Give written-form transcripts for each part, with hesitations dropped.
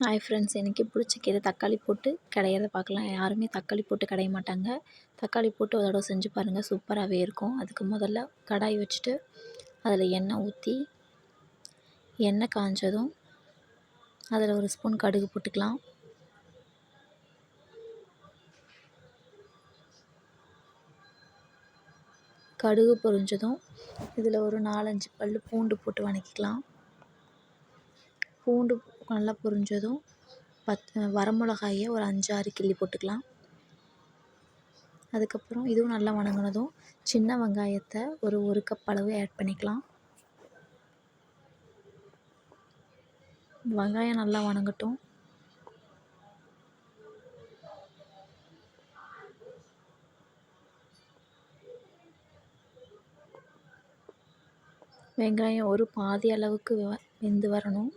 Hi friends, இன்றைக்கி புளிச்சக்கீரை தக்காளி போட்டு கடையிறத பார்க்கலாம். யாருமே தக்காளி போட்டு கடைய மாட்டாங்க. தக்காளி போட்டு ஒரு தடவை செஞ்சு பாருங்கள், சூப்பராகவே இருக்கும். அதுக்கு முதல்ல கடாய் வச்சுட்டு அதில் எண்ணெய் ஊற்றி, எண்ணெய் காஞ்சதும் அதில் ஒரு ஸ்பூன் கடுகு போட்டுக்கலாம். கடுகு பொரிஞ்சதும் இதில் ஒரு 4-5 பல் பூண்டு போட்டு வதக்கிக்கலாம். பூண்டு நல்லா பொரிஞ்சதும் வரமிளகாயை ஒரு 5-6 கிள்ளி போட்டுக்கலாம். அதுக்கப்புறம் இதுவும் நல்லா வதங்கினதும் சின்ன வெங்காயத்தை ஒரு கப் அளவு ஆட் பண்ணிக்கலாம். வெங்காயம் நல்லா வதங்கட்டும். வெங்காயம் ஒரு பாதி அளவுக்கு வெந்து வரணும்.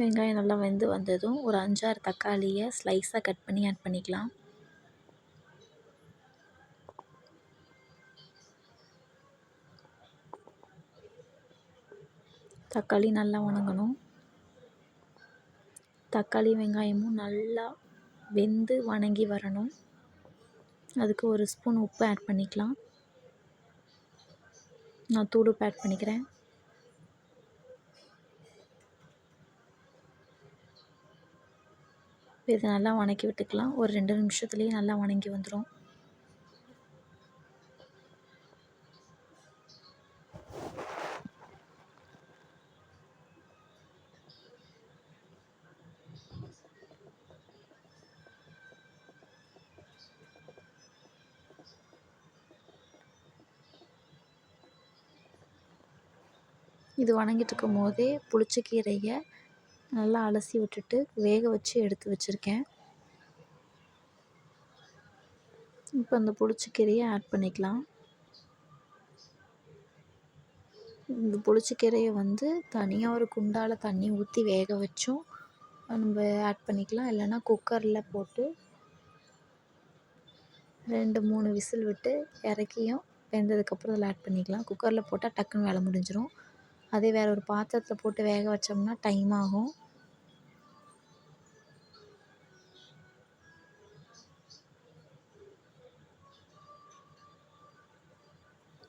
வெங்காயம் நல்லா வெந்து வந்ததும் ஒரு 5-6 தக்காளியை ஸ்லைஸாக கட் பண்ணி ஆட் பண்ணிக்கலாம். தக்காளி நல்லா வதங்கணும். தக்காளி வெங்காயமும் நல்லா வெந்து வதங்கி வரணும். அதுக்கு ஒரு ஸ்பூன் உப்பு ஆட் பண்ணிக்கலாம். நான் தூள் உப்பு ஆட் பண்ணிக்கிறேன். இதை நல்லா வதக்கி விட்டுக்கலாம். ஒரு 2 நிமிஷத்துலேயே நல்லா வதங்கி வந்துடும். இது வதங்கிட்டு இருக்கும் போதே புளிச்சக்கீரையை நல்லா அலசி விட்டுட்டு வேக வச்சு எடுத்து வச்சுருக்கேன். இப்போ அந்த புளிச்சக்கீரையை ஆட் பண்ணிக்கலாம். இந்த புளிச்சக்கீரையை தனியாக ஒரு குண்டால் தண்ணி ஊற்றி வேக வச்சும் நம்ம ஆட் பண்ணிக்கலாம். இல்லைன்னா குக்கரில் போட்டு 2-3 விசில் விட்டு இறக்கியும் வெந்ததுக்கப்புறம் அதில் ஆட் பண்ணிக்கலாம். குக்கரில் போட்டால் டக்குன்னு வேலை முடிஞ்சிடும். அதே வேறு ஒரு பாத்திரத்தில் போட்டு வேக வச்சோம்னா டைம் ஆகும்.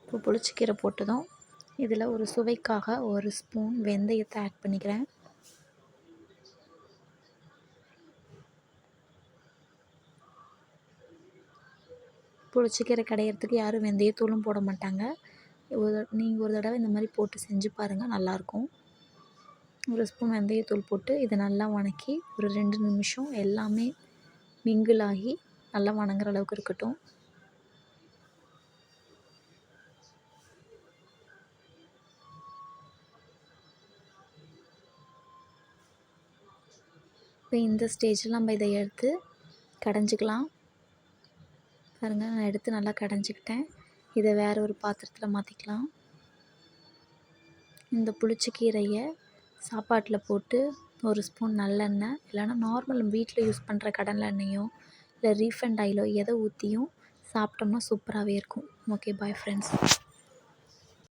இப்போ புளிச்சக்கீரை போட்டதும் இதில் ஒரு சுவைக்காக ஒரு ஸ்பூன் வெந்தயத்தை ஆட் பண்ணிக்கிறேன். புளிச்சக்கீரை கடையிறதுக்கு யாரும் வெந்தயத்தூளும் போட மாட்டாங்க. நீங்கள் ஒரு தடவை இந்த மாதிரி போட்டு செஞ்சு பாருங்கள், நல்லாயிருக்கும். ஒரு ஸ்பூன் வெந்தயத்தூள் போட்டு இதை நல்லா வதக்கி ஒரு 2 நிமிஷம் எல்லாமே மிங்கிள் ஆகி நல்லா வதங்குற அளவுக்கு இருக்கட்டும். இப்போ இந்த ஸ்டேஜில் நம்ம இதை எடுத்து கடைஞ்சிக்கலாம். பாருங்கள், நான் எடுத்து நல்லா கடைஞ்சிக்கிட்டேன். இதை வேறு ஒரு பாத்திரத்தில் மாற்றிக்கலாம். இந்த புளிச்சக்கீரையை சாப்பாட்டில் போட்டு ஒரு ஸ்பூன் நல்லெண்ணெய், இல்லைன்னா நார்மல் வீட்டில் யூஸ் பண்ணுற கடலை எண்ணெயோ இல்லை ரீஃபைண்ட் ஆயிலோ எதை ஊற்றியும் சாப்பிட்டோம்னா சூப்பராகவே இருக்கும். Okay, bye friends.